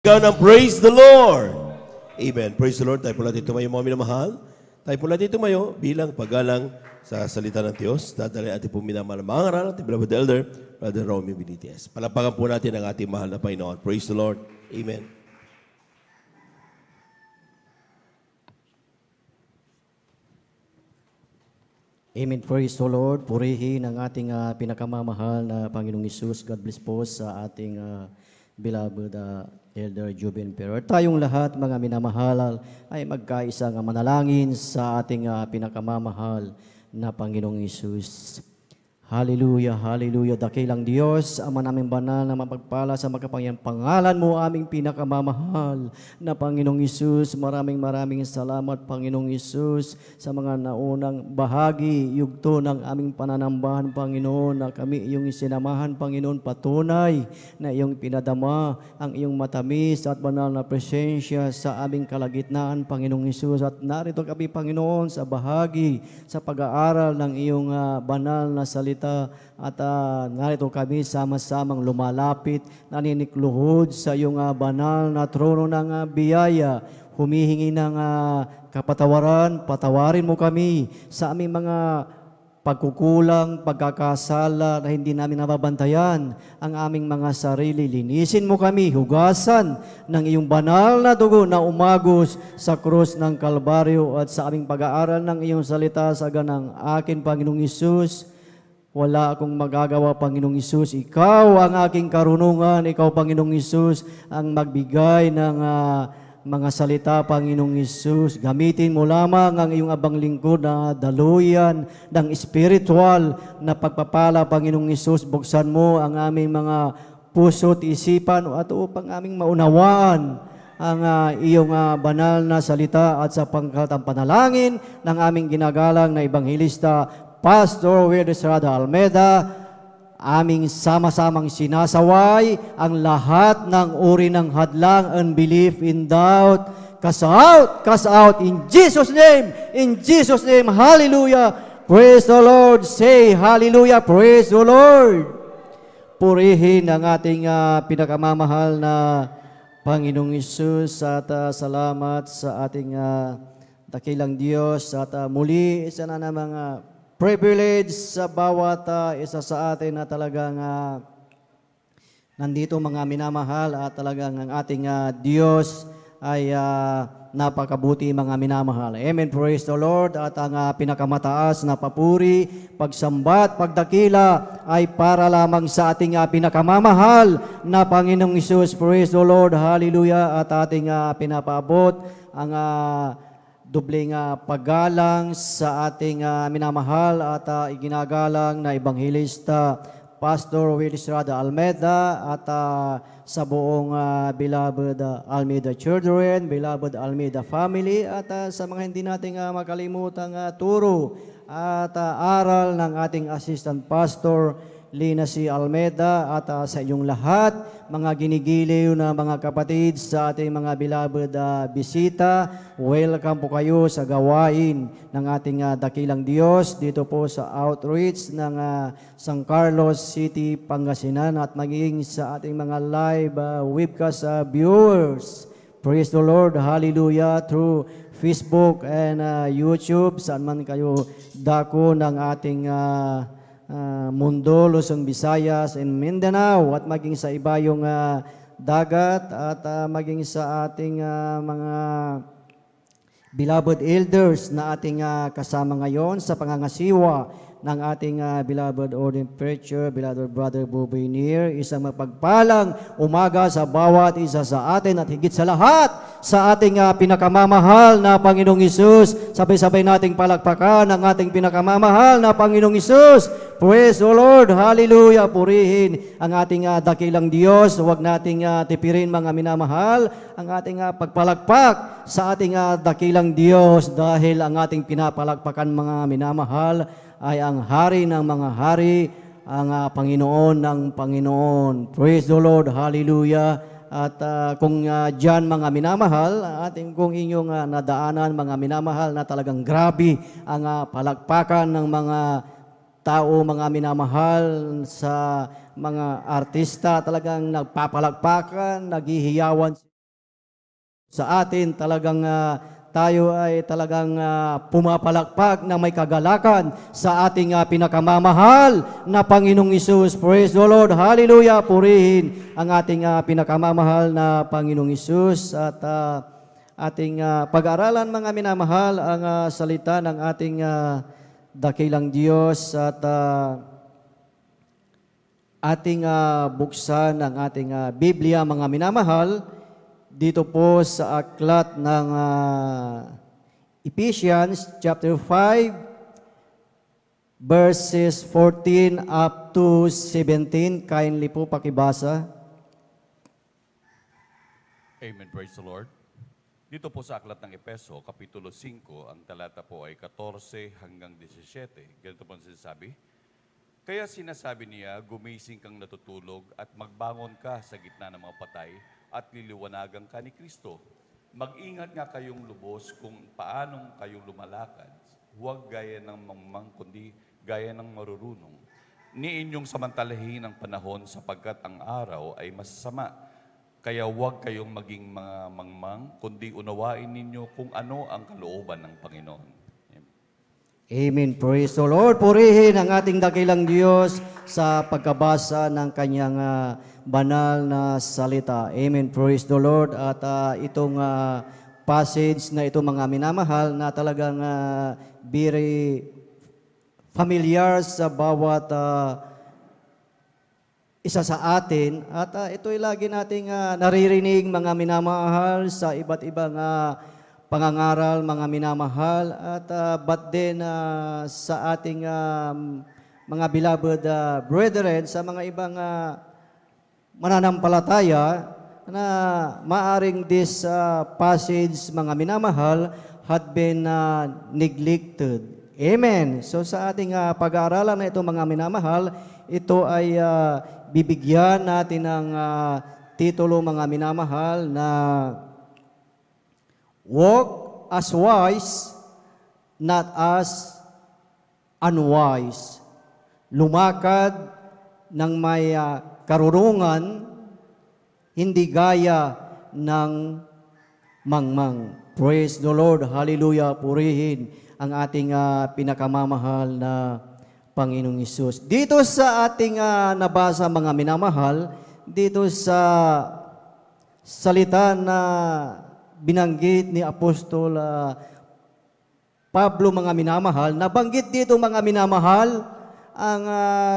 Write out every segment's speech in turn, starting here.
Ikaw ng praise the Lord. Amen. Praise the Lord. Tayo po natin tumayo mga minamahal. Tayo po natin tumayo bilang paggalang sa salita ng Diyos. Dadali ating po minamahal mga ngaral, ating beloved elder, Brother Romy Benitez. Palapakan po natin ang ating mahal na Panginoon. Praise the Lord. Amen. Amen. Praise the Lord. Purihin ang ating pinakamamahal na Panginoong Hesus. God bless po sa ating beloved Elder Juben Peror. Tayong lahat, mga minamahal, ay magkaisang manalangin sa ating pinakamamahal na Panginoong Hesus. Hallelujah, hallelujah. Dakilang Diyos, Ama naming banal na mapagpala sa makapangyang pangalan mo, aming pinakamamahal na Panginoong Hesus. Maraming salamat, Panginoong Hesus, sa mga naunang bahagi, yugto ng aming pananambahan, Panginoon, na kami iyong isinamahan, Panginoon, patunay na iyong pinadama ang iyong matamis at banal na presensya sa aming kalagitnaan, Panginoong Hesus. At narito kami, Panginoon, sa bahagi, sa pag-aaral ng iyong banal na salita. At narito kami sama-samang lumalapit, naninikluhod sa iyong banal na trono ng biyaya, humihingi ng kapatawaran. Patawarin mo kami sa aming mga pagkukulang, pagkakasala na hindi namin nababantayan ang aming mga sarili. Linisin mo kami, hugasan ng iyong banal na dugo na umagos sa krus ng Kalbaryo. At sa aming pag-aaral ng iyong salita sa ganang akin, Panginoong Hesus, wala akong magagawa, Panginoong Hesus. Ikaw ang aking karunungan. Ikaw, Panginoong Hesus, ang magbigay ng mga salita, Panginoong Hesus. Gamitin mo lamang ang iyong abang lingkod na daluyan ng spiritual na pagpapala, Panginoong Hesus. Buksan mo ang aming mga puso at isipan at upang aming maunawaan ang iyong banal na salita. At sa pangkatang panalangin ng aming ginagalang na Ebanghilista, Pastor Wilder Estrada Almeda, aming sama-samang sinasaway ang lahat ng uri ng hadlang, unbelief, in doubt. Cast out in Jesus' name. In Jesus' name, hallelujah. Praise the Lord. Say hallelujah. Praise the Lord. Purihin ang ating pinakamamahal na Panginoong Hesus at salamat sa ating dakilang Diyos. At muli, isa na namang privilege sa bawat isa sa atin na talagang nandito, mga minamahal, at talagang ang ating Diyos ay napakabuti, mga minamahal. Amen. Praise the Lord. At ang pinakamataas na papuri, pagsambat, pagdakila ay para lamang sa ating pinakamamahal na Panginoong Hesus. Praise the Lord. Hallelujah. At ating pinapaabot ang dubling paggalang sa ating minamahal at iginagalang na Ebanghilista, Pastor Wilder Estrada Almeda, at sa buong beloved Almeda children, beloved Almeda family, at sa mga hindi nating makalimutang turo at aral ng ating Assistant Pastor Lina C. Almeda, at sa inyong lahat, mga ginigiliw na mga kapatid, sa ating mga beloved bisita. Welcome po kayo sa gawain ng ating dakilang Diyos dito po sa outreach ng San Carlos City, Pangasinan, at maging sa ating mga live webcast viewers. Praise the Lord. Hallelujah. Through Facebook and YouTube, saan man kayo dako ng ating mundo, Luzon, Visayas, and Mindanao, at maging sa iba yung dagat, at maging sa ating mga beloved elders na ating kasama ngayon sa pangangasiwa ng ating beloved ordained preacher, beloved Brother Bobby Neer. Isang mapagpalang umaga sa bawat isa sa atin, at higit sa lahat sa ating pinakamamahal na Panginoong Hesus. Sabay-sabay nating palakpakan ang ating pinakamamahal na Panginoong Hesus. Praise the Lord. Hallelujah. Purihin ang ating dakilang Diyos. Huwag nating tipirin, mga minamahal, ang ating pagpalakpak sa ating dakilang Diyos, dahil ang ating pinapalakpakan, mga minamahal, ay ang hari ng mga hari, ang Panginoon ng Panginoon. Praise the Lord. Hallelujah. At kung dyan, mga minamahal, ating kung inyong nadaanan, mga minamahal, na talagang grabe ang palakpakan ng mga tao, mga minamahal, sa mga artista, talagang nagpapalakpakan, naghihiyawan. Sa atin talagang tayo ay talagang pumapalakpak na may kagalakan sa ating pinakamamahal na Panginoong Hesus. Praise the Lord. Hallelujah. Purihin ang ating pinakamamahal na Panginoong Hesus at ating pag-aralan mga minamahal ang salita ng ating dakilang Diyos at ating buksan ang ating Biblia mga minamahal dito po sa aklat ng Ephesians chapter 5 verses 14 up to 17. Kindly po pakibasa. Amen. Praise the Lord. Dito po sa aklat ng Epeso, Kapitulo 5, ang talata po ay 14 hanggang 17. Ganito po ang sinasabi. Kaya sinasabi niya, gumising kang natutulog at magbangon ka sa gitna ng mga patay at liliwanagan ka ni Kristo. Mag-ingat nga kayong lubos kung paanong kayong lumalakad. Huwag gaya ng mangmang, kundi gaya ng marurunong. Ni inyong samantalahin ang panahon sapagkat ang araw ay masasama. Kaya huwag kayong maging mga mangmang, kundi unawain ninyo kung ano ang kalooban ng Panginoon. Amen. Praise the Lord. Purihin ang ating dakilang Diyos sa pagkabasa ng kanyang banal na salita. Amen. Praise the Lord. At itong passage na ito mga minamahal na talagang very familiar sa bawat isa sa atin. At ito'y lagi nating naririnig mga minamahal sa iba't ibang pangangaral, mga minamahal, at but then sa ating mga beloved brethren, sa mga ibang mananampalataya, na maaring this passage, mga minamahal, had been neglected. Amen. So sa ating pag-aaralan na ito, mga minamahal, ito ay bibigyan natin ng titulo, mga minamahal, na walk as wise, not as unwise. Lumakad ng may karurungan, hindi gaya ng mangmang. Praise the Lord. Hallelujah. Purihin ang ating pinakamamahal na Panginoong Hesus. Dito sa ating nabasa mga minamahal, dito sa salita na binanggit ni Apostol Pablo mga minamahal, nabanggit dito mga minamahal ang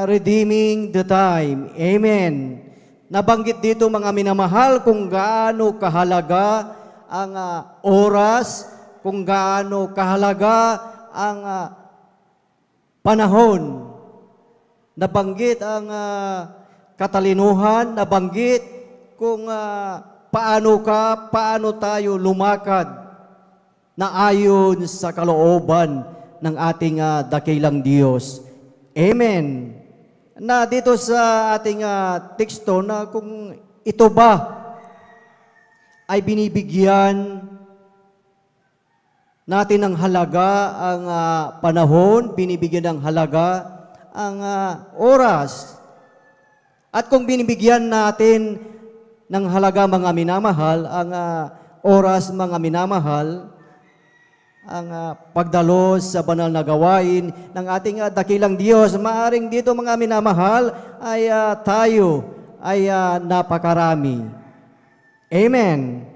redeeming the time. Amen. Nabanggit dito mga minamahal kung gaano kahalaga ang oras, kung gaano kahalaga ang panahon. Nabanggit ang katalinuhan, nabanggit kung paano tayo lumakad na ayon sa kalooban ng ating dakilang Diyos. Amen. Na dito sa ating teksto na kung ito ba ay binibigyan natin ng halaga ang panahon, binibigyan ng halaga ang oras. At kung binibigyan natin ng halaga mga minamahal, ang oras mga minamahal, ang pagdalo sa banal na gawain ng ating dakilang Diyos, maaring dito mga minamahal ay tayo ay napakarami. Amen.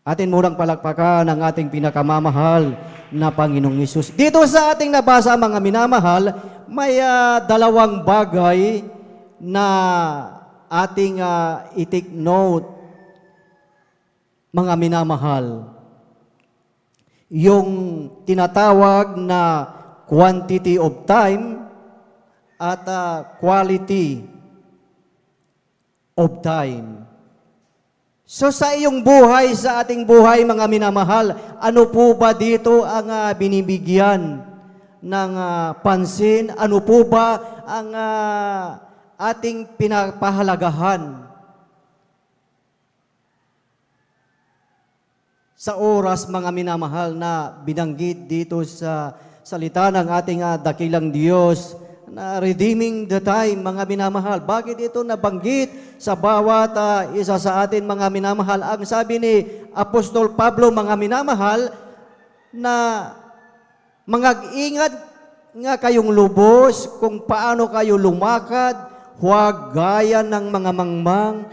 Atin murang palakpakan ang ating pinakamamahal na Panginoong Hesus. Dito sa ating nabasa mga minamahal, may dalawang bagay na ating i-take note, mga minamahal. Yung tinatawag na quantity of time at quality of time. So sa iyong buhay, sa ating buhay mga minamahal, ano po ba dito ang binibigyan ng pansin? Ano po ba ang ating pinapahalagahan sa oras mga minamahal na binanggit dito sa salita ng ating dakilang Diyos na redeeming the time mga minamahal? Bakit ito nabanggit sa bawat isa sa atin, mga minamahal. Ang sabi ni Apostol Pablo, mga minamahal, na mag-ingat nga kayong lubos kung paano kayo lumakad, huwag gaya ng mga mangmang,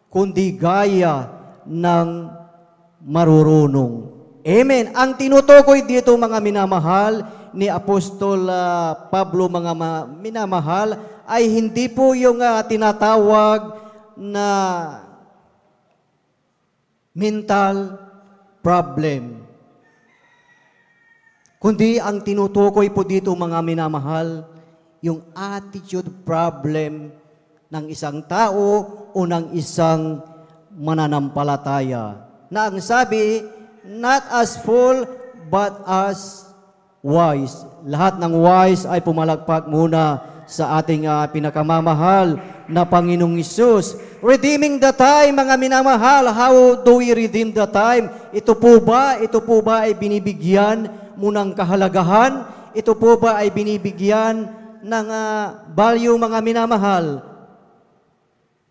kundi gaya ng marurunong. Amen. Ang tinutukoy dito, mga minamahal, ni Apostol Pablo, mga minamahal, ay hindi po yung tinatawag na mental problem. Kundi ang tinutukoy po dito, mga minamahal, yung attitude problem ng isang tao o ng isang mananampalataya. Na ang sabi, not as fool, but as wise. Lahat ng wise ay pumalagpak muna sa ating pinakamamahal na Panginoong Hesus. Redeeming the time, mga minamahal. How do we redeem the time? Ito po ba ay binibigyan mo ng kahalagahan? Ito po ba ay binibigyan ng value, mga minamahal?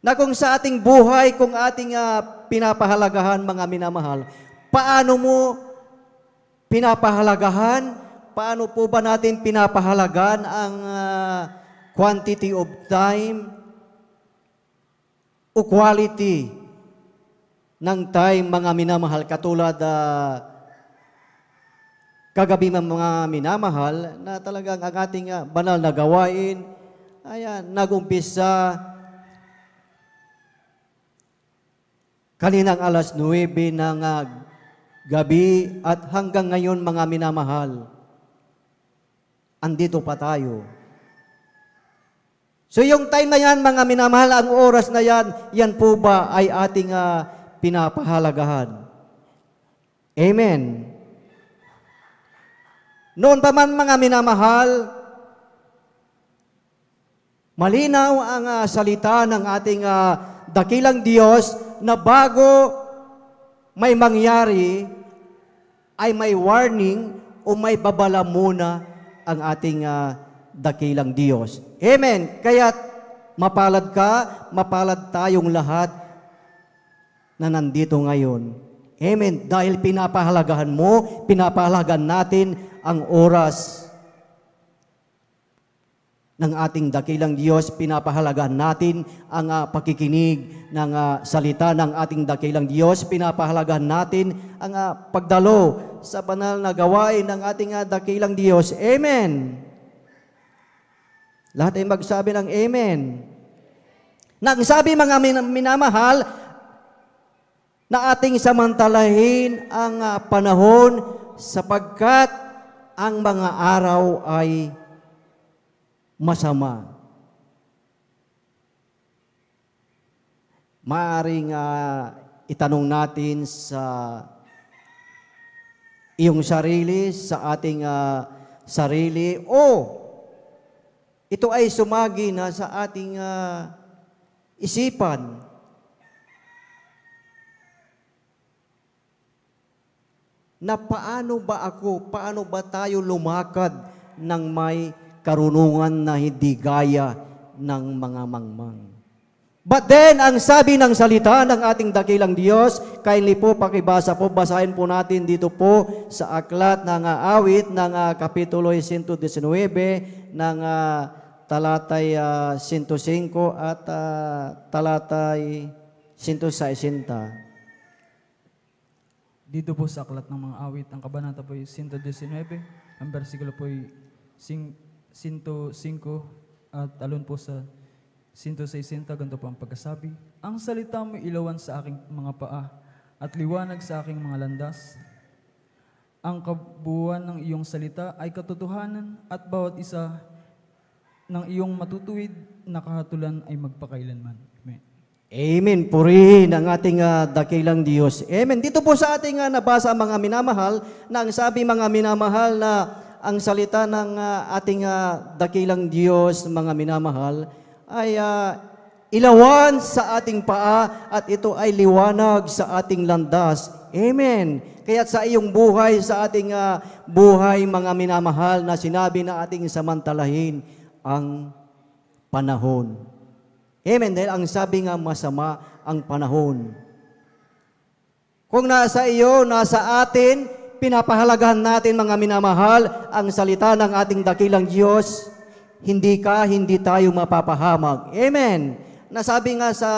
Na kung sa ating buhay, kung ating pinapahalagahan, mga minamahal, paano mo pinapahalagahan? Paano po ba natin pinapahalagan ang quantity of time o quality ng time, mga minamahal? Katulad kagabi, mga minamahal, na talagang ang ating banal na gawain, ayan, nag-umpisa kaninang alas 9 ng gabi at hanggang ngayon, mga minamahal, andito pa tayo. So yung time na yan, mga minamahal, ang oras na yan, yan po ba ay ating pinapahalagahan? Amen. Noon pa man, mga minamahal, malinaw ang salita ng ating dakilang Diyos na bago may mangyari, ay may warning o may babala muna ang ating dakilang Diyos. Amen. Kaya mapalad ka, mapalad tayong lahat na nandito ngayon. Amen. Dahil pinapahalagahan mo, pinapahalagahan natin ang oras ng ating dakilang Diyos, pinapahalagahan natin ang pakikinig ng salita ng ating dakilang Diyos, pinapahalagahan natin ang pagdalo sa banal na gawain ng ating dakilang Diyos. Amen. Lahat ay magsabi ng amen. Nagsabi, mga minamahal, na ating samantalahin ang panahon sapagkat ang mga araw ay masama. Maaring itanong natin sa iyong sarili, sa ating sarili, ito ay sumagi na sa ating isipan. Na paano ba tayo lumakad ng may karunungan na hindi gaya ng mga mangmang. But then, ang sabi ng salita ng ating dakilang Diyos, kindly po pakibasa po, basahin po natin dito po sa aklat ng awit ng Kapitulo 119 ng talatay 105 at talatay 160. Dito po sa aklat ng mga awit, ang kabanata po ay 119, ang versikulo po ay 105 at alon po sa 160, ganito po ang pagkasabi. Ang salita mo ilawan sa aking mga paa at liwanag sa aking mga landas. Ang kabuuan ng iyong salita ay katotohanan at bawat isa ng iyong matutuwid na kahatulan ay magpakailanman. Amen. Amen. Purihin ang ating dakilang Diyos. Amen. Dito po sa ating nabasa, mga minamahal, na ang sabi, mga minamahal, na ang salita ng ating dakilang Diyos, mga minamahal, ay ilawan sa ating paa at ito ay liwanag sa ating landas. Amen. Kaya sa iyong buhay, sa ating buhay, mga minamahal, na sinabi na ating samantalahin ang panahon. Amen. Dahil ang sabi nga, masama ang panahon. Kung nasa iyo, nasa atin, pinapahalagahan natin mga minamahal, ang salita ng ating dakilang Diyos, hindi tayo mapapahamag. Amen. Nasabi nga sa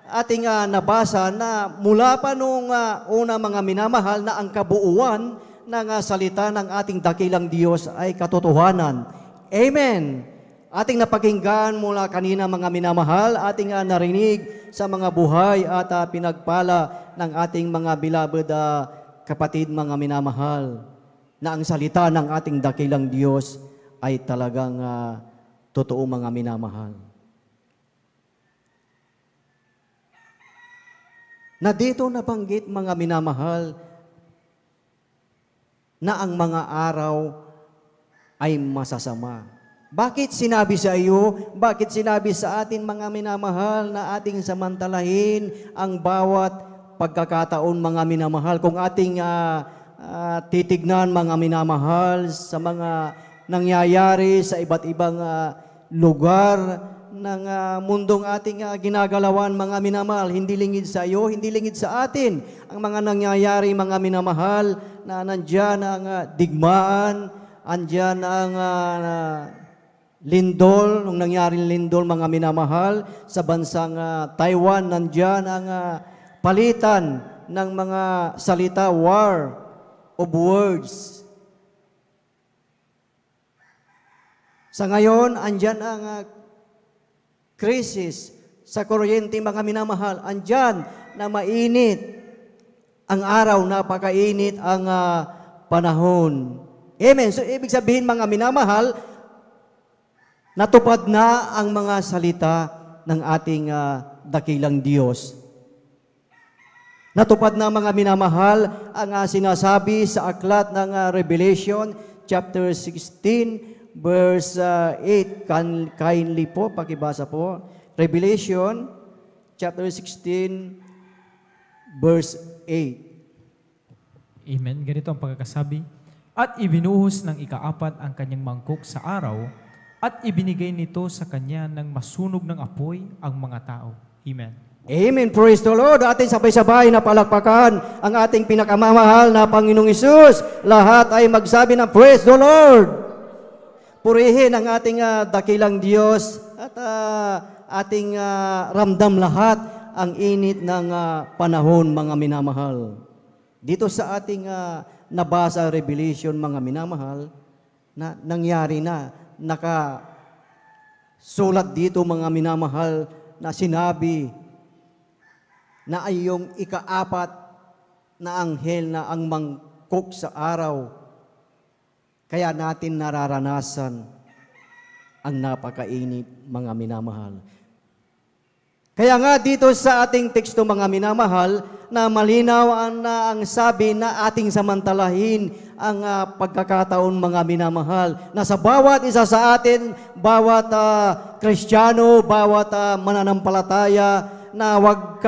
ating nabasa na mula pa nung una mga minamahal na ang kabuuan ng salita ng ating dakilang Diyos ay katotohanan. Amen. Ating napakinggan mula kanina mga minamahal, ating narinig sa mga buhay at pinagpala ng ating mga beloved kapatid mga minamahal, na ang salita ng ating dakilang Diyos ay talagang totoo mga minamahal. Na dito nabanggit mga minamahal na ang mga araw ay masasama. Bakit sinabi sa iyo, bakit sinabi sa atin mga minamahal na ating samantalahin ang bawat pagkakataon mga minamahal? Kung ating titignan mga minamahal sa mga nangyayari sa iba't ibang lugar ng mundong ating ginagalawan mga minamahal, hindi lingid sa iyo, hindi lingid sa atin ang mga nangyayari mga minamahal, na nandyan ang digmaan, andyan ang lindol, nung nangyaring lindol mga minamahal, sa bansang Taiwan, nandyan ang palitan ng mga salita, war of words. Sa ngayon, andyan ang krisis sa kuryente mga minamahal, andyan na mainit ang araw, napakainit ang panahon. Amen. So, ibig sabihin mga minamahal, natupad na ang mga salita ng ating dakilang Diyos. Natupad na mga minamahal ang sinasabi sa aklat ng Revelation chapter 16 verse 8. Kindly po, pakibasa po. Revelation chapter 16 verse 8. Amen. Ganito ang pagkakasabi. At ibinuhos ng ikaapat ang kanyang mangkok sa araw, at ibinigay nito sa kanya ng masunog ng apoy ang mga tao. Amen. Amen. Praise the Lord. Ating sabay-sabay na palakpakan ang ating pinakamamahal na Panginoong Hesus. Lahat ay magsabi ng Praise the Lord. Purihin ang ating dakilang Diyos at ating ramdam lahat ang init ng panahon mga minamahal. Dito sa ating nabasa Revelation mga minamahal, na nangyari na, nakasulat dito mga minamahal na sinabi na ay yung ikaapat na anghel na ang mangkok sa araw. Kaya natin nararanasan ang napakainit mga minamahal. Kaya nga dito sa ating teksto mga minamahal, na malinaw ang sabi na ating samantalahin ang pagkakataon mga minamahal, na sa bawat isa sa atin, bawat Kristiyano, bawat mananampalataya, na wag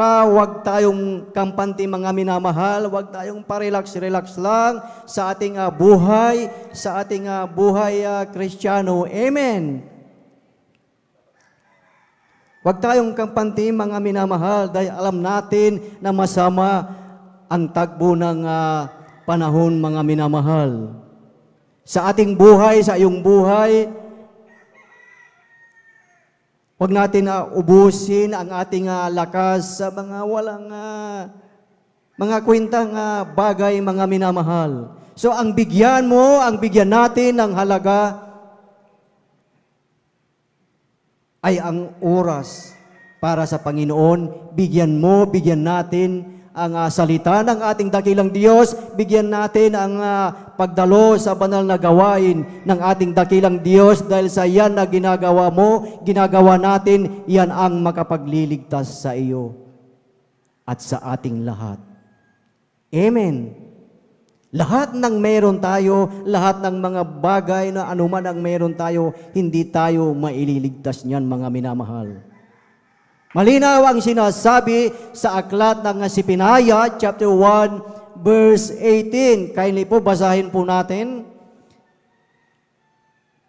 tayong kampante mga minamahal, wag tayong pa-relax lang sa ating buhay, Kristiyano. Amen. Huwag tayong kampante mga minamahal, dahil alam natin na masama ang tagbo ng panahon mga minamahal. Sa ating buhay, sa iyong buhay, huwag natin ubusin ang ating lakas sa mga walang mga kwentang bagay mga minamahal. So ang bigyan natin ng halaga ay ang oras para sa Panginoon. Bigyan natin ang salita ng ating dakilang Diyos. Bigyan natin ang pagdalo sa banal na gawain ng ating dakilang Diyos, dahil sa yan na ginagawa natin, yan ang makapagliligtas sa iyo at sa ating lahat. Amen. Lahat ng meron tayo, lahat ng mga bagay na anuman ang meron tayo, hindi tayo maililigtas niyan mga minamahal. Malinaw ang sinasabi sa aklat ng Sipenaya, chapter 1, verse 18. Kindly po, basahin po natin.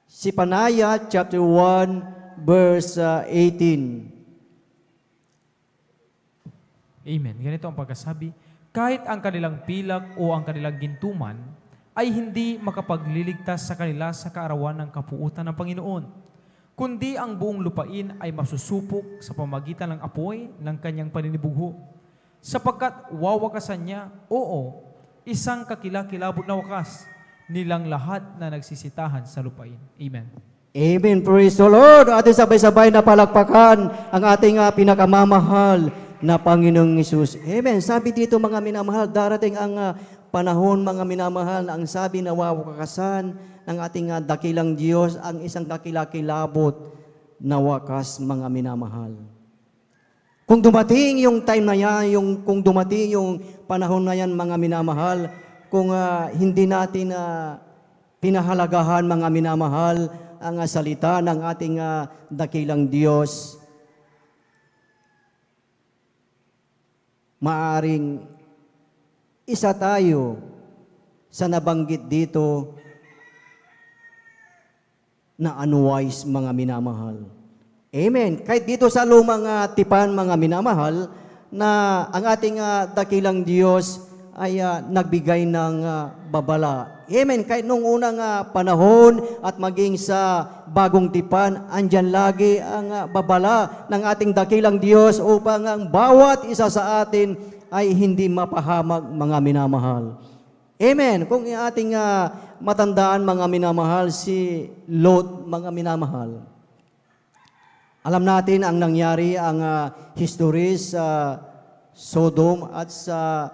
Sipenaya, chapter 1, verse 18. Amen. Ganito ang pagkasabi, kahit ang kanilang pilak o ang kanilang gintuman ay hindi makapagliligtas sa kanila sa kaarawan ng kapuutan ng Panginoon, kundi ang buong lupain ay masusupok sa pamagitan ng apoy ng kanyang paninibugho. Sapagkat wawakasan niya, oo, isang kakilakilabot na wakas nilang lahat na nagsisitahan sa lupain. Amen. Amen. Praise the Lord. Ating sabay-sabay na palakpakan ang ating pinakamamahal na Panginoong Hesus. Amen. Sabi dito mga minamahal, darating ang panahon mga minamahal na ang sabi na wawakasan ng ating dakilang Diyos, ang isang dakilakilabot na wakas mga minamahal. Kung dumating yung time na yan, kung dumating yung panahon na yan mga minamahal, kung hindi natin pinahalagahan mga minamahal ang salita ng ating dakilang Diyos, maaring isa tayo sa nabanggit dito na unwise mga minamahal. Amen. Kahit dito sa lumang tipan mga minamahal, na ang ating dakilang Diyos ay nagbigay ng babala. Amen. Kahit nung unang panahon at maging sa bagong tipan, andyan lagi ang babala ng ating dakilang Diyos upang ang bawat isa sa atin ay hindi mapahamak mga minamahal. Amen. Kung ating matandaan mga minamahal, si Lot mga minamahal, alam natin ang nangyari ang history sa Sodom at sa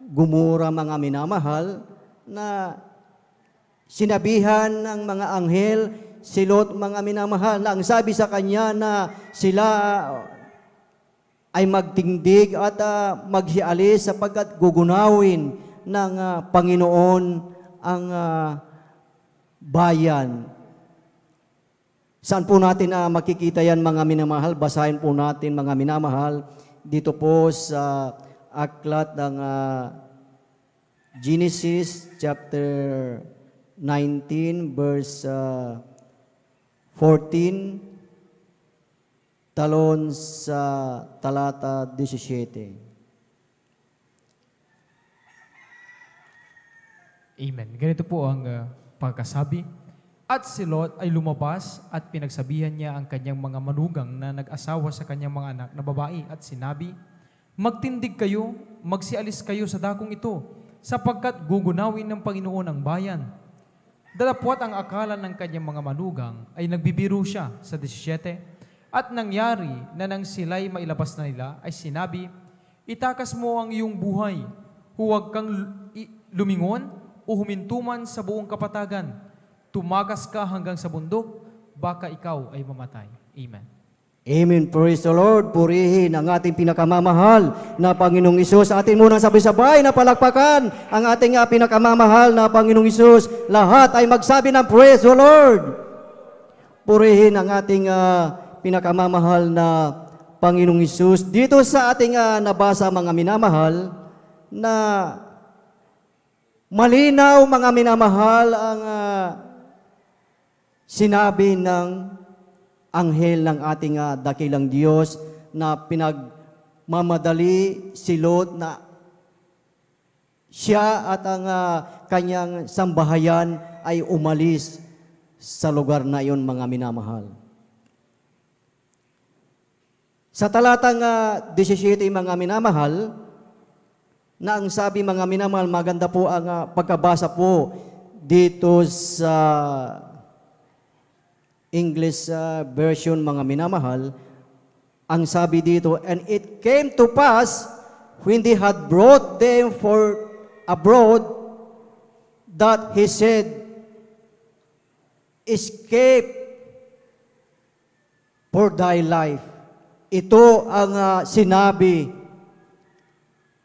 Gomora mga minamahal, na sinabihan ng mga anghel si Lot mga minamahal na ang sabi sa kanya na sila ay magtindig at maghialis sapagkat gugunawin ng Panginoon ang bayan. Saan po natin makikita yan mga minamahal? Basahin po natin mga minamahal dito po sa aklat ng Genesis chapter 19 verse 14 talon sa talata 17. Amen. Ganito po ang pagkasabi. At si Lot ay lumabas at pinagsabihan niya ang kanyang mga manugang na nag-asawa sa kanyang mga anak na babae at sinabi, magtindig kayo, magsialis kayo sa dakong ito, sapagkat gugunawin ng Panginoon ang bayan. Dalapwat ang akala ng kanyang mga manugang ay nagbibiro siya sa 17. At nangyari na nang sila'y mailabas na nila ay sinabi, itakas mo ang iyong buhay, huwag kang lumingon o humintuman sa buong kapatagan. Tumakas ka hanggang sa bundok, baka ikaw ay mamatay. Amen. Amen. Praise the Lord. Purihin ang ating pinakamamahal na Panginoong Hesus. Atin muna sabay-sabay na palakpakan ang ating pinakamamahal na Panginoong Hesus. Lahat ay magsabi ng praise the Lord. Purihin ang ating pinakamamahal na Panginoong Hesus. Dito sa ating nabasa mga minamahal, na malinaw mga minamahal ang sinabi ng anghel ng ating dakilang Diyos na pinagmamadali si Lot na siya at ang kanyang sambahayan ay umalis sa lugar na iyon mga minamahal. Sa talatang 17 mga minamahal, na ang sabi mga minamahal, maganda po ang pagkabasa po dito sa English version mga minamahal. Ang sabi dito, and it came to pass when they had brought them for abroad that he said, escape for thy life. Ito ang sinabi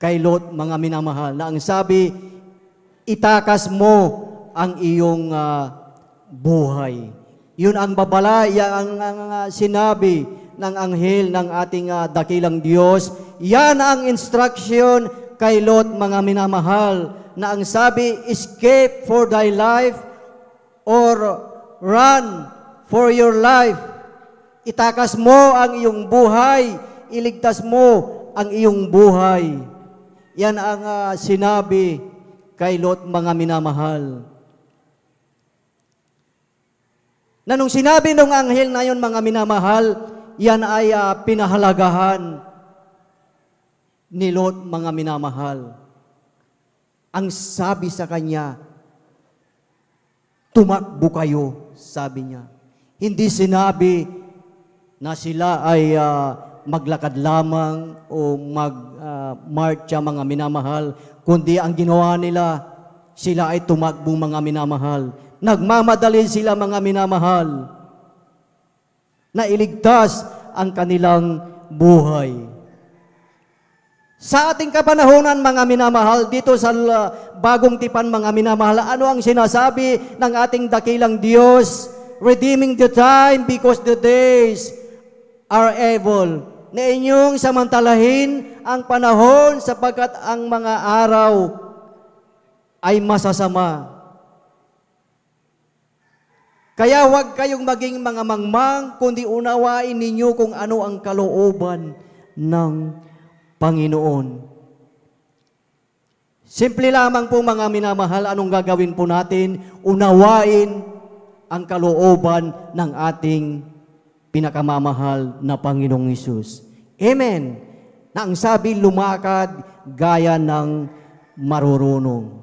kay Lot mga minamahal, na ang sabi, itakas mo ang iyong buhay. Yun ang babala, yan ang sinabi ng anghel ng ating dakilang Diyos. Yan ang instruction kay Lot mga minamahal, na ang sabi, escape for thy life or run for your life. Itakas mo ang iyong buhay, iligtas mo ang iyong buhay. Yan ang sinabi kay Lot, mga minamahal. Na nung sinabi ng anghel na yon, mga minamahal, yan ay pinahalagahan ni Lot, mga minamahal. Ang sabi sa kanya, tumakbo kayo, sabi niya. Hindi sinabi na sila ay maglakad lamang o mag-marcha, mga minamahal, kundi ang ginawa nila, sila ay tumakbo, mga minamahal. Nagmamadali sila, mga minamahal, na iligtas ang kanilang buhay. Sa ating kapanahonan, mga minamahal, dito sa bagong tipan, mga minamahal, ano ang sinasabi ng ating dakilang Diyos? Redeeming the time because the days are evil. Na inyong samantalahin ang panahon sapagkat ang mga araw ay masasama. Kaya huwag kayong maging mga mangmang, kundi unawain ninyo kung ano ang kalooban ng Panginoon. Simple lamang po, mga minamahal, anong gagawin po natin? Unawain ang kalooban ng ating pinakamamahal na Panginoong Hesus. Amen. Na ang sabi, lumakad gaya ng marurunong.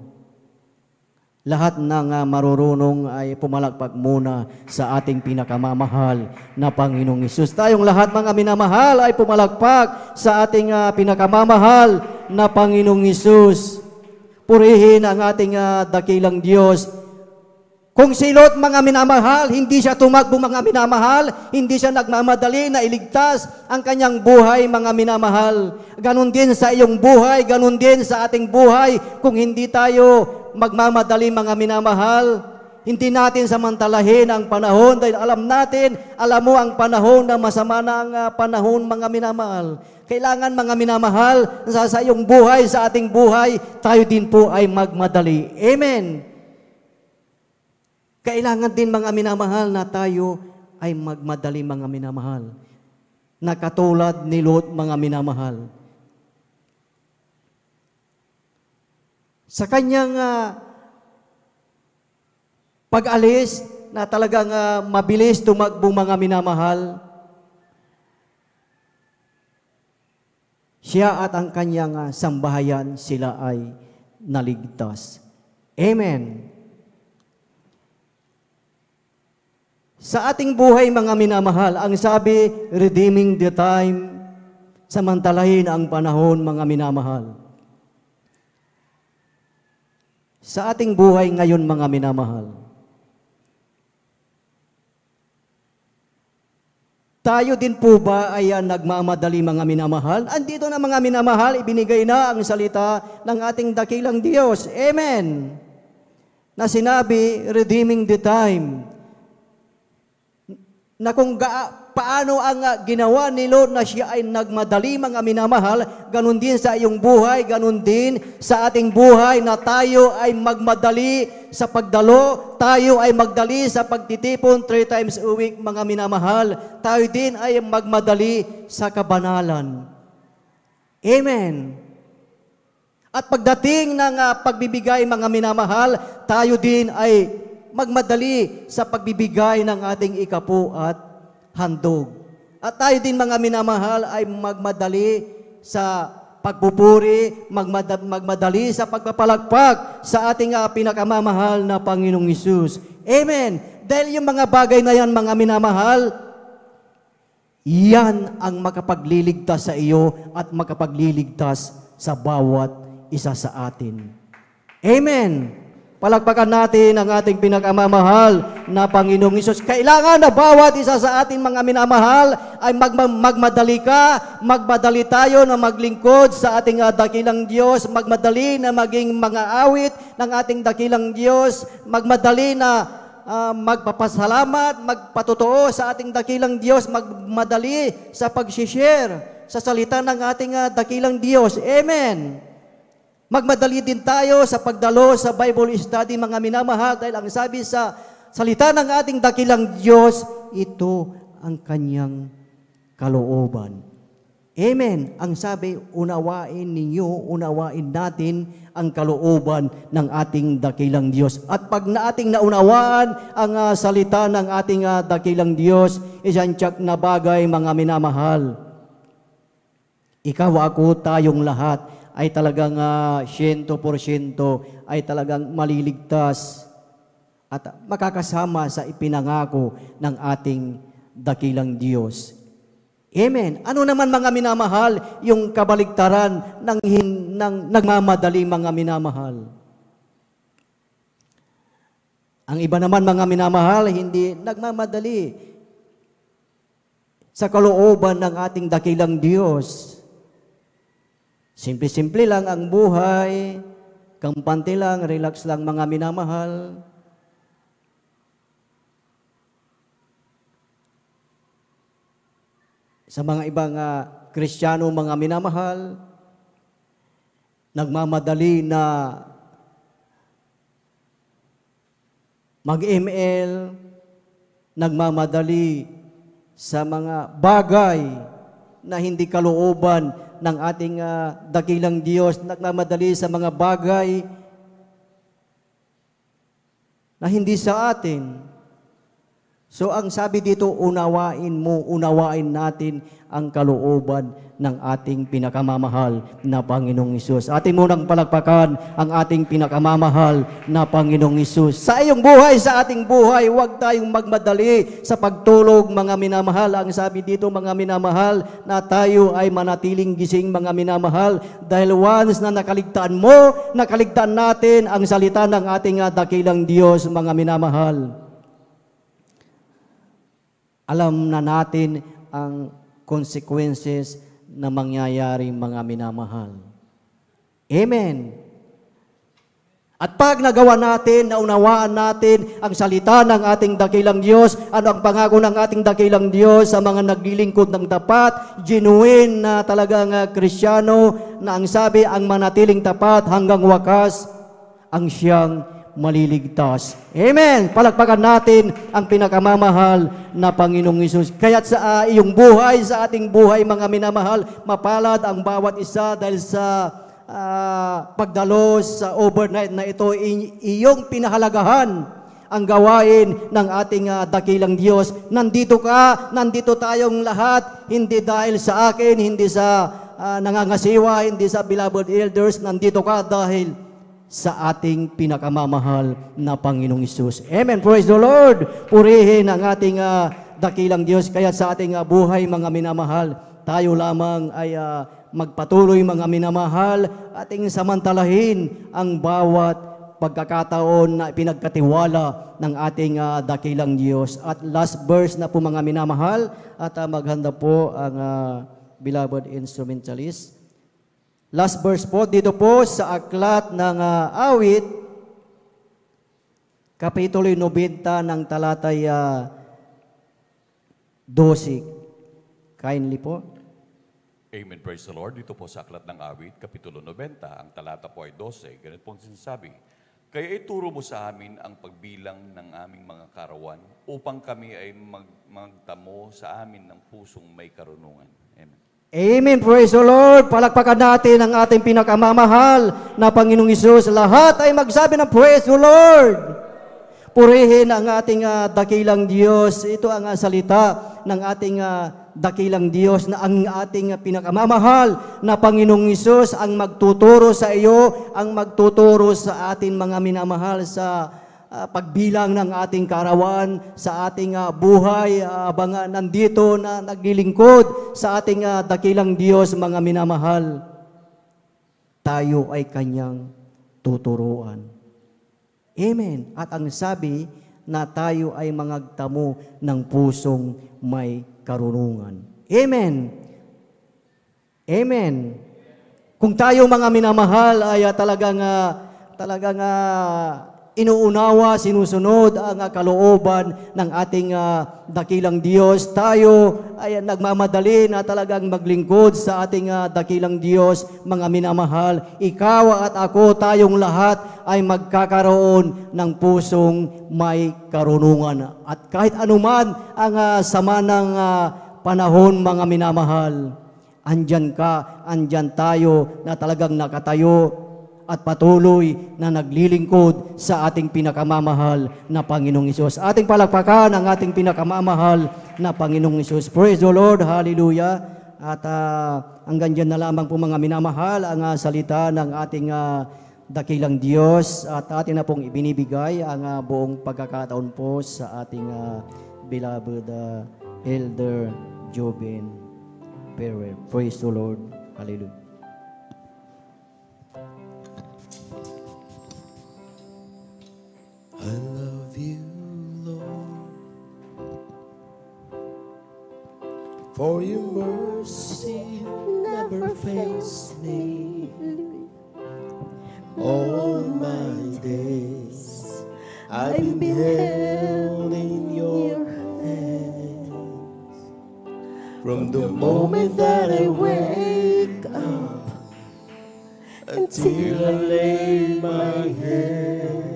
Lahat ng marurunong ay pumalakpak muna sa ating pinakamamahal na Panginoong Hesus. Tayong lahat, mga minamahal, ay pumalakpak sa ating pinakamamahal na Panginoong Hesus. Purihin ang ating dakilang Diyos. Kung si Lot, mga minamahal, hindi siya tumakbo, mga minamahal, hindi siya nagmamadali na iligtas ang kanyang buhay, mga minamahal. Ganon din sa iyong buhay, ganon din sa ating buhay. Kung hindi tayo magmamadali, mga minamahal, hindi natin samantalahin ang panahon dahil alam mo ang panahon na masama na ang panahon, mga minamahal. Kailangan, mga minamahal, sa iyong buhay, sa ating buhay, tayo din po ay magmadali. Amen. Kailangan din, mga minamahal, na tayo ay magmadali, mga minamahal. Na katulad ni Lot, mga minamahal. Sa kanyang pag-alis, na talagang mabilis tumakbo, mga minamahal, siya at ang kanyang sambahayan, sila ay naligtas. Amen. Sa ating buhay, mga minamahal, ang sabi, redeeming the time, samantalahin ang panahon, mga minamahal. Sa ating buhay ngayon, mga minamahal, tayo din po ba ay nagmamadali, mga minamahal? Andito na, mga minamahal, ibinigay na ang salita ng ating dakilang Diyos. Amen. Na sinabi, redeeming the time. Na kung paano ang ginawa ni Lot na siya ay nagmadali, mga minamahal, ganun din sa iyong buhay, ganun din sa ating buhay na tayo ay magmadali sa pagdalo, tayo ay magdali sa pagtitipon 3 times a week, mga minamahal. Tayo din ay magmadali sa kabanalan. Amen. At pagdating ng pagbibigay, mga minamahal, tayo din ay magmadali sa pagbibigay ng ating ikapu at handog. At tayo din, mga minamahal, ay magmadali sa pagpupuri, magmadali sa pagpapalagpak sa ating pinakamamahal na Panginoong Hesus. Amen. Dahil yung mga bagay na yan, mga minamahal, yan ang makapagliligtas sa iyo at makapagliligtas sa bawat isa sa atin. Amen. Palakpakan natin ang ating pinakamamahal na Panginoong Hesus. Kailangan na bawat isa sa ating mga minamahal ay magmadali ka, magmadali tayo na maglingkod sa ating dakilang Diyos, magmadali na maging mga awit ng ating dakilang Diyos, magmadali na magpapasalamat, magpatotoo sa ating dakilang Diyos, magmadali sa pag-share sa salita ng ating dakilang Diyos. Amen. Magmadali din tayo sa pagdalo sa Bible study, mga minamahal, dahil ang sabi sa salita ng ating dakilang Diyos, ito ang kanyang kalooban. Amen. Ang sabi, unawain ninyo, unawain natin ang kalooban ng ating dakilang Diyos. At pag ating naunawaan ang salita ng ating dakilang Diyos, isang tiyak na bagay, mga minamahal. Ikaw, ako, tayong lahat ay talagang 100% ay talagang maliligtas at makakasama sa ipinangako ng ating dakilang Diyos. Amen. Ano naman, mga minamahal, yung kabaligtaran ng nagmamadali, mga minamahal? Ang iba naman, mga minamahal, hindi nagmamadali sa kalooban ng ating dakilang Diyos. Simple-simple lang ang buhay, kampante lang, relax lang, mga minamahal. Sa mga ibang Kristiyano, mga minamahal, nagmamadali na mag-ML, nagmamadali sa mga bagay na hindi kalooban ng ating dakilang Diyos, nagmamadali sa mga bagay na hindi sa atin. So ang sabi dito, unawain mo, unawain natin ang kalooban ng ating pinakamamahal na Panginoong Hesus. Ating munang palakpakan ang ating pinakamamahal na Panginoong Hesus. Sa iyong buhay, sa ating buhay, huwag tayong magmadali sa pagtulog, mga minamahal. Ang sabi dito, mga minamahal, na tayo ay manatiling gising, mga minamahal, dahil once na nakaligtaan mo, nakaligtaan natin ang salita ng ating dakilang Diyos, mga minamahal. Alam na natin ang consequences na mangyayari, mga minamahal. Amen. At pag nagawa natin, naunawaan natin ang salita ng ating dakilang Diyos, ano ang pangako ng ating dakilang Diyos sa mga naglilingkod ng tapat, genuine na talagang Kristiyano, na ang sabi, ang manatiling tapat hanggang wakas, ang siyang maliligtas. Amen! Palakpakan natin ang pinakamamahal na Panginoong Hesus. Kaya't sa iyong buhay, sa ating buhay, mga minamahal, mapalad ang bawat isa dahil sa pagdalos sa overnight na ito, iyong pinahalagahan ang gawain ng ating dakilang Diyos. Nandito ka, nandito tayong lahat, hindi dahil sa akin, hindi sa nangangasiwa, hindi sa beloved elders, nandito ka dahil sa ating pinakamamahal na Panginoong Hesus. Amen. Praise the Lord. Purihin ang ating dakilang Diyos. Kaya sa ating buhay, mga minamahal, tayo lamang ay magpatuloy, mga minamahal, ating samantalahin ang bawat pagkakataon na pinagkatiwala ng ating dakilang Diyos. At last verse na po, mga minamahal, at maghanda po ang beloved instrumentalist. Last verse po, dito po sa aklat ng awit, kapitulo 90 ng talatay 12. Kindly po. Amen, praise the Lord. Dito po sa aklat ng awit, kapitulo 90, ang talata po ay 12. Ganito pong sinasabi, kaya ituro mo sa amin ang pagbilang ng aming mga karawan upang kami ay magtamo sa amin ng pusong may karunungan. Amen. Amen. Praise the Lord. Palakpakan natin ang ating pinakamamahal na Panginoong Hesus. Lahat ay magsabi ng praise the Lord. Purihin ang ating dakilang Diyos. Ito ang salita ng ating dakilang Diyos na ang ating pinakamamahal na Panginoong Hesus ang magtuturo sa iyo, ang magtuturo sa atin, mga minamahal, sa pagbilang ng ating karawan, sa ating buhay, abang nandito na naglilingkod sa ating dakilang Diyos, mga minamahal. Tayo ay Kanyang tuturuan. Amen. At ang sabi na tayo ay mangagtamo ng pusong may karunungan. Amen. Amen. Kung tayo, mga minamahal, ay talagang inuunawa, sinusunod ang kalooban ng ating dakilang Diyos, tayo ay nagmamadali na talagang maglingkod sa ating dakilang Diyos, mga minamahal. Ikaw at ako, tayong lahat ay magkakaroon ng pusong may karunungan. At kahit anuman ang sama ng panahon, mga minamahal, andyan ka, andyan tayo na talagang nakatayo at patuloy na naglilingkod sa ating pinakamamahal na Panginoong Hesus. Ating palakpakan ang ating pinakamamahal na Panginoong Hesus. Praise the Lord, hallelujah. At hanggang dyan na lamang po mga minamahal ang salita ng ating dakilang Diyos at atin na pong ibinibigay ang buong pagkakataon po sa ating beloved Elder Joben Ferrer. Praise the Lord, hallelujah. I love you, Lord, for your mercy never fails me. All my days I've been held in your hands. From the moment that I wake up until I lay my head,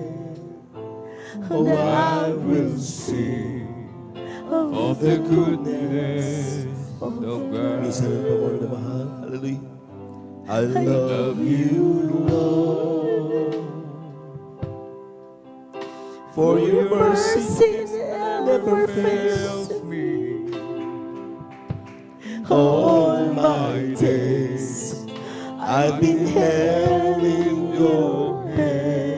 oh, I will sing of the goodness of God. Minsan ang pamahal na mahal. Hallelujah. I love you, Lord, for your mercy never fails me. All my days I've been held in your hands.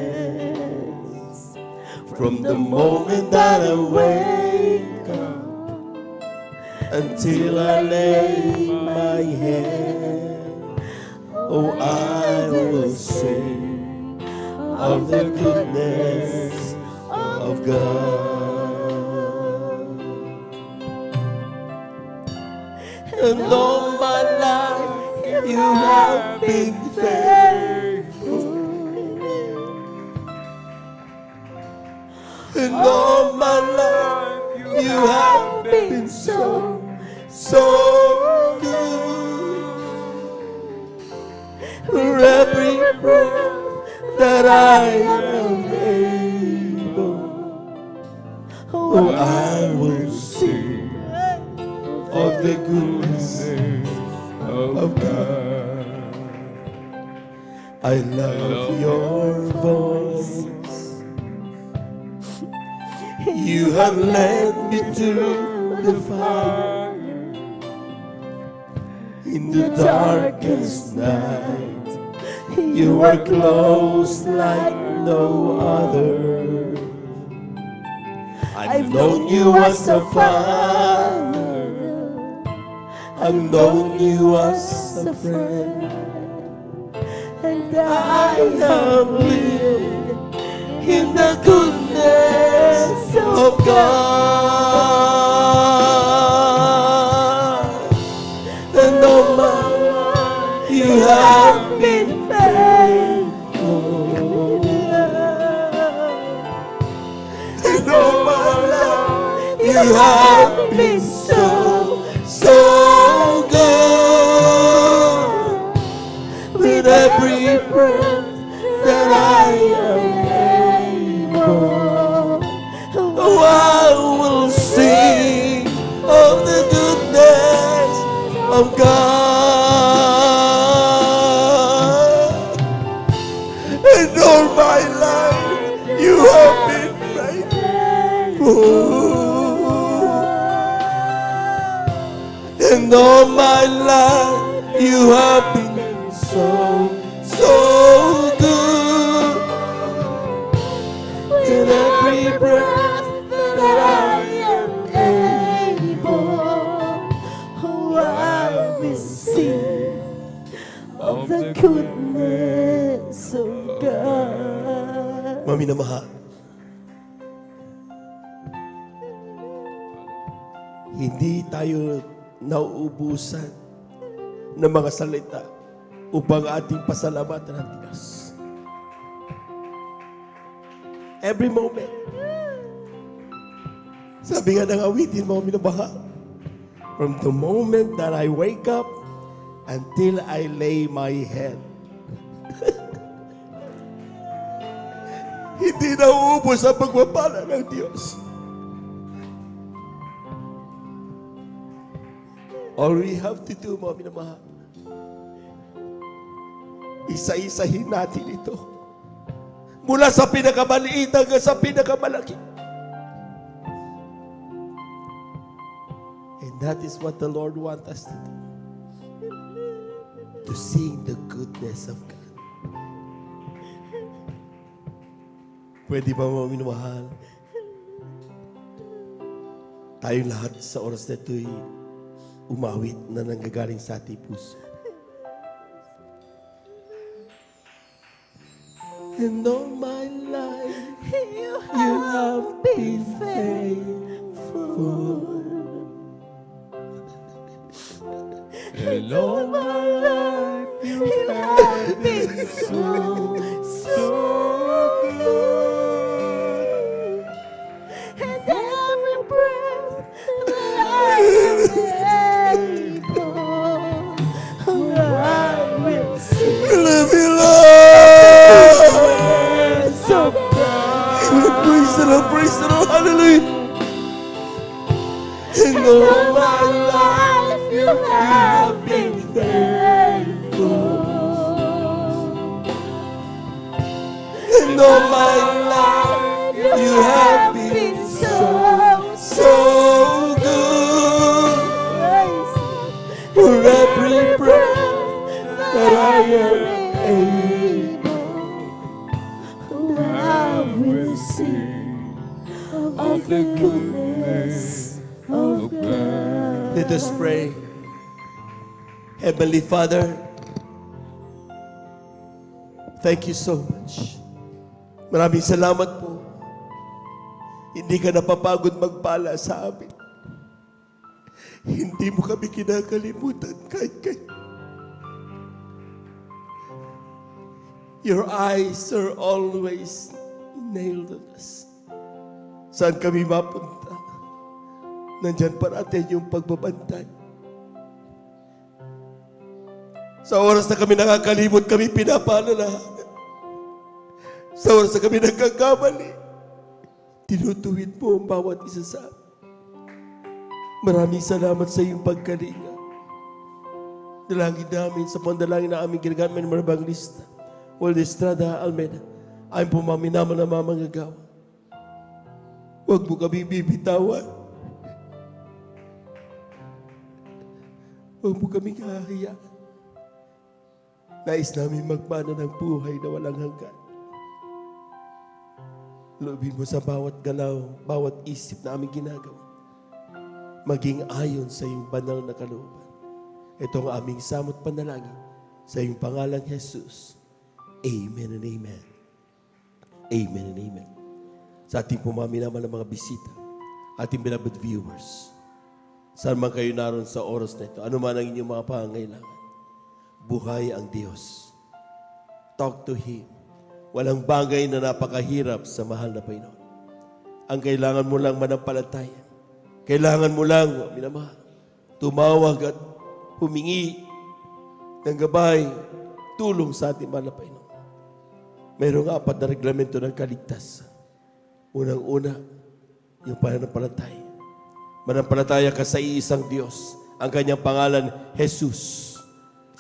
From the moment that I wake up until I lay my head, oh, I will sing of the goodness of God. And all my life you have been faithful. And all my life you have been so, so good. For every breath that I am able, oh, I will sing of the goodness of God. I love your voice. You have led me through the fire in the darkest night. You are close like no other. I've known you as a father. I've known you as a friend. And I have lived in the goodness of God. And all my life you have been faithful. And all my life you have been so, so good. With every breath that I am able, oh, I will sing of the goodness of God. And all my life you have been faithful. And all my life you have been so, so good. With every breath that I am able, oh, I will sing of the goodness of God. Mami na mahal, hindi tayo nauubusan ng mga salita upang ating pasalamatan ang Diyos. Every moment. Sabi nga ng awitin, mga minamahal, from the moment that I wake up until I lay my head. Hindi nauubos ang pagpapala ng Diyos. All we have to do, mga minamahal, isa-isahin natin ito. Mula sa pinakamaliit hanggang sa pinakamalaki. And that is what the Lord wants us to do. To sing the goodness of God. Pwede ba mga minamahal? Tayong lahat sa oras na ito'y umawit na nanggagaling sa ating puso. And all my life, you have been faithful. And all my life, you have been so good. And every breath that I am able, I will sing. Love you, Lord. So God, Praise the Lord, hallelujah. And all my life, you have been faithful. and all my life, you have been so good. For every breath that I am able, I will sing of the goodness of God. Let us pray. Heavenly Father, thank you so much. Maraming salamat po. Hindi ka napapagod magpala sa amin. Hindi mo kami kinakalimutan kahit kayo. Your eyes are always nailed on us. Saan kami mapunta? Nandyan parating yung pagbabantay. Sa oras na kami nakakalimot, kami pinapaalalahanan. Sa oras na kami nagkakamali, tinutuwid mo ang bawat isa sa amin. Maraming salamat sa iyong pagkalinga. Dalangin namin sa pandalangin na aming ginagamit ng mga evangelista, Waldo Estrada Almeida, ayon po maminaman na mamangagawa. Huwag mo kami bibitawan. Huwag mo kami kahahayaan. Nais namin magmana ng buhay na walang hanggan. Loobin mo sa bawat galaw, bawat isip na aming ginagawa. Maging ayon sa iyong banal na kalooban. Ito ang aming samot panalangin sa iyong pangalang Jesus. Amen and amen. Amen and amen. Sa ating pumaminaman ng mga bisita, ating beloved viewers, saan man kayo naroon sa oras na ito, ano man ang inyong mga pangangailangan, buhay ang Diyos. Talk to Him. Walang bagay na napakahirap sa mahal na Panginoon. Ang kailangan mo lang manampalataya. Kailangan mo lang, minamahal, tumawag at humingi ng gabay, tulong sa ating mahal na Panginoon. Mayroong 4 na reglamento ng kaligtasan. Unang-una, yung pananampalataya. Manampalataya ka sa iisang Diyos. Ang kanyang pangalan, Jesus.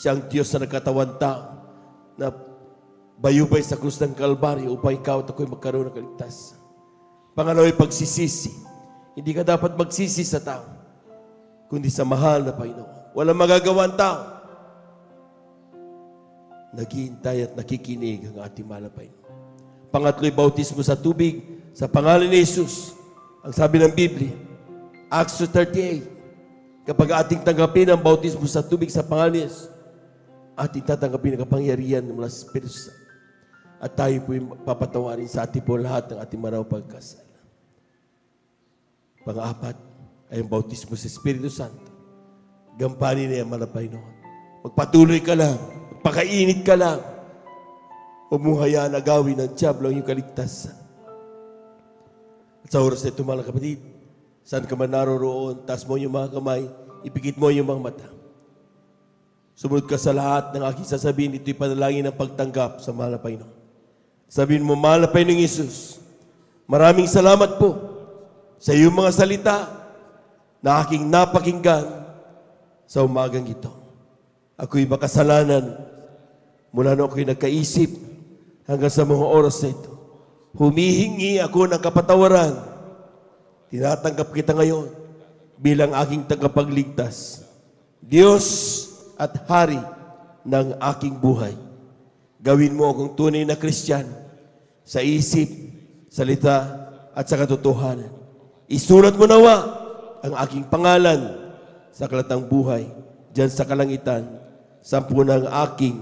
Siya ang Diyos na nagkatawan tao na bayubay sa krus ng Kalbaryo upang ikaw at ako'y magkaroon ng kaligtasan. Pangalawa ay pagsisisi. Hindi ka dapat magsisi sa tao, kundi sa mahal na Panginoon. Walang magagawa ang tao. Naghihintay at nakikinig ang ating mahal na Panginoon. Pangatlo'y bautismo sa tubig sa pangalan ni Jesus. Ang sabi ng Biblia, Acts 38, kapag ating tanggapin ang bautismo sa tubig sa pangalan ni Jesus, ating tatanggapin ang kapangyarihan mula sa Espiritu Santo. At tayo po'y papatawarin sa ating po lahat ng ating maraming pagkasala. Pang-apat ay ang bautismo sa Espiritu Santo. Gampanin niya ang Panginoon. Magpatuloy ka lang, magpakainit ka lang. Huwag mong hayaan agawin ng diablo ang iyong kaligtasan. At sa oras na ito, mga kapatid, saan ka man naroroon, taas mo yung mga kamay, ipikit mo yung mga mata. Sumunod ka sa lahat ng aking sasabihin, ito'y panalangin ng pagtanggap sa mahal na Panginoon. Sabihin mo, mahal na Panginoong Isus, maraming salamat po sa iyong mga salita na aking napakinggan sa umagang ito. Ako'y makasalanan mula nung ako'y nagkaisip hanggang sa mga oras na ito. Humihingi ako ng kapatawaran. Tinatanggap kita ngayon bilang aking tagapagligtas. Diyos at Hari ng aking buhay. Gawin mo akong tunay na Kristiyano sa isip, salita, at sa katotohanan. Isulat mo nawa ang aking pangalan sa aklatang buhay, diyan sa kalangitan, sampunang aking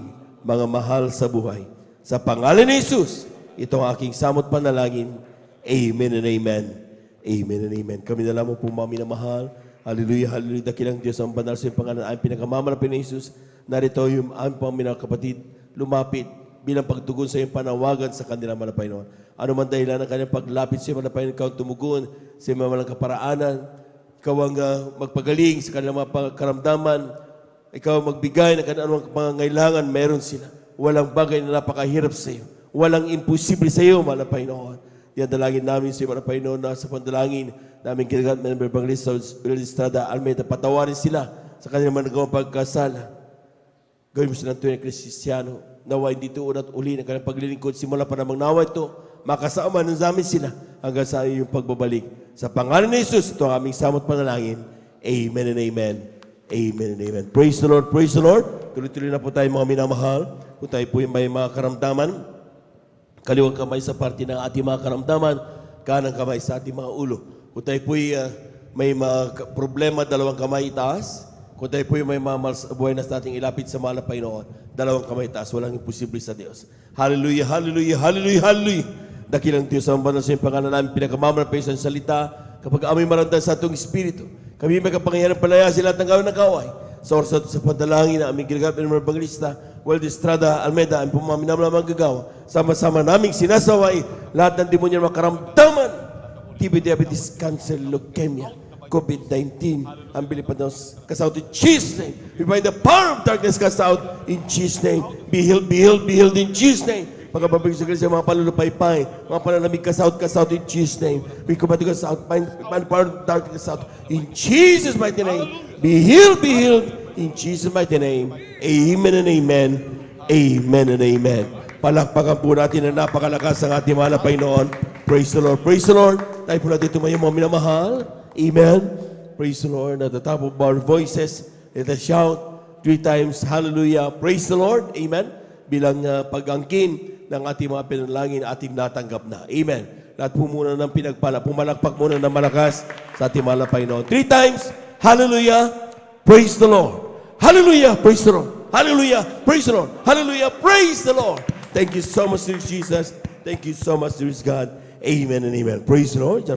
mga mahal sa buhay. Sa pangalan ni Jesus, ito ang aking samot panalangin. Amen and amen. Amen and amen. Kami na lamang po mga minamahal. Hallelujah, hallelujah. Dakilang Diyos ang banal sa iyong pangalan. Ang pinagkamamalapin ni Jesus. Narito yung aming pang minakapatid lumapit bilang pagtugon sa iyong panawagan sa kanilang mga Panginoon. Ano man dahilan ng kanilang paglapit sa iyong mga Panginoon, ikaw ang tumugon sa iyong mga kaparaanan. Ikaw ang magpagaling sa kanilang mga karamdaman. Ikaw ang magbigay ng kanilang mga pangangailangan. Meron sila. Walang bagay na napakahirap sa iyo. Walang imposible sa iyo, mga Panginoon. Yan dalangin namin sa iyo, mga Panginoon, na sa pandalangin namin kinagat ng Evangelista Estrada Almeida. Patawarin sila sa kanilang mga nagawang pagkasala. Gawin mo silang tunay na Kristiyano. Nawa hindi tuon at uli ng kanilang paglilingkod. Simula pa namang nawa ito, makasama ng amin sila hanggang sa iyong pagbabalik. Sa pangalan ni Jesus, ito ang aming samot panalangin. Amen and amen. Amen and amen. Praise the Lord, praise the Lord. Tuloy-tuloy na po tayo mga minamahal. Kung tayo po yung may mga karamdaman, kaliwang kamay sa parte ng ating mga karamdaman, kanang kamay sa ating mga ulo. Kung tayo po may mga problema, dalawang kamay itaas. Kung tayo po may mga buhay na sa ating ilapit sa mahal na Panginoon, dalawang kamay itaas, walang imposible sa Diyos. Hallelujah, hallelujah, hallelujah, hallelujah. Dakilang Diyos ang banal sa iyong pangalan namin, pinakamalapit sa salita, kapag amoy marandan sa atong Espiritu, kami may kapangyarihan palaya sila at ng gawin ng kaway. Sa oras sa pantalangin na aming ginagamit ng mga Evangelista, Waldo Estrada Almeida, ang pumaminamang gagawa, sama-sama naming sinasaway lahat ng demonyo ng makaramdaman, TB, diabetes, cancer, leukemia, COVID-19, ang bilipad ng cast out in Jesus' name. We bind the power of darkness, cast out in Jesus' name. Be healed, be healed, be healed in Jesus' name. Pagkababig sa Kristo, mga palulupay-pay, mga panalamig, cast out in Jesus' name. We command to cast out, bind the power of darkness, cast out in Jesus' mighty name. Be healed in Jesus' mighty name. Amen and amen. Amen and amen. Palakpakan po natin na napakalakas ang ating mahal na Panginoon. Praise the Lord. Praise the Lord. Tayo po natin tumayo mga minamahal. Amen. Praise the Lord. At the top of our voices, let us shout 3 times, hallelujah. Praise the Lord. Amen. Bilang pag-angkin ng ating mga pinalangin, ating natanggap na. Amen. Lahat po muna ng pinagpala. Pumalakpak muna ng malakas sa ating mahal na Panginoon. 3 times, hallelujah. Praise the Lord. Hallelujah. Praise the Lord. Hallelujah. Praise the Lord. Hallelujah. Praise the Lord. Thank you so much, dear Jesus. Thank you so much, dear God. Amen and amen. Praise the Lord.